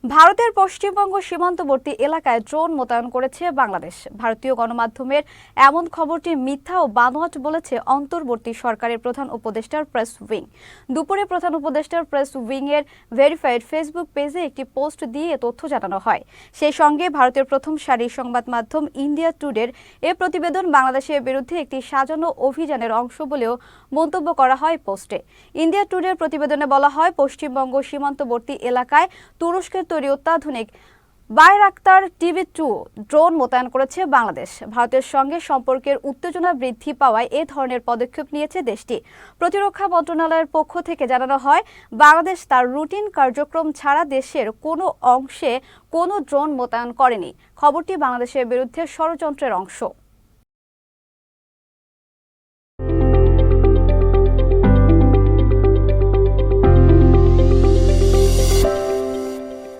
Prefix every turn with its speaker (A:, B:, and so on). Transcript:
A: ভারতের পশ্চিমবঙ্গ সীমান্তবর্তী এলাকায় ড্রোন মোতায়েন করেছে বাংলাদেশ। ভারতীয় গণমাধ্যমের এমন খবরটি মিথ্যা ও বানোয়াট বলেছে অন্তর্বর্তী সরকারের প্রধান উপদেষ্টার প্রেস উইং। দুপুরে প্রধান উপদেষ্টার প্রেস উইং এর ভেরিফাইড ফেসবুক পেজে একটি পোস্ট দিয়ে এ তথ্য জানানো হয়। সেই সঙ্গে ভারতের প্রথম সারির সংবাদ মাধ্যম ইন্ডিয়া টুডের এ প্রতিবেদন বাংলাদেশের বিরুদ্ধে একটি সাজানো অভিযানের অংশ বলেও মন্তব্য করা হয় পোস্টে। ইন্ডিয়া টুডের প্রতিবেদনে বলা হয়, পশ্চিমবঙ্গ সীমান্তবর্তী এলাকায় তুরস্কের তৈরি অত্যাধুনিক বাইরাক্তার টিবি-2 ড্রোন মোতায়েন করেছে বাংলাদেশ। ভারতের সঙ্গে সম্পর্কের উত্তেজনা বৃদ্ধি পাওয়ায় এ ধরনের পদক্ষেপ নিয়েছে দেশটি। প্রতিরক্ষা মন্ত্রণালয়ের পক্ষ থেকে জানানো হয়, বাংলাদেশ তার রুটিন কার্যক্রম ছাড়া দেশের কোনো অংশে কোনো ড্রোন মোতায়েন করেনি। খবরটি বাংলাদেশের বিরুদ্ধে ষড়যন্ত্রের অংশ।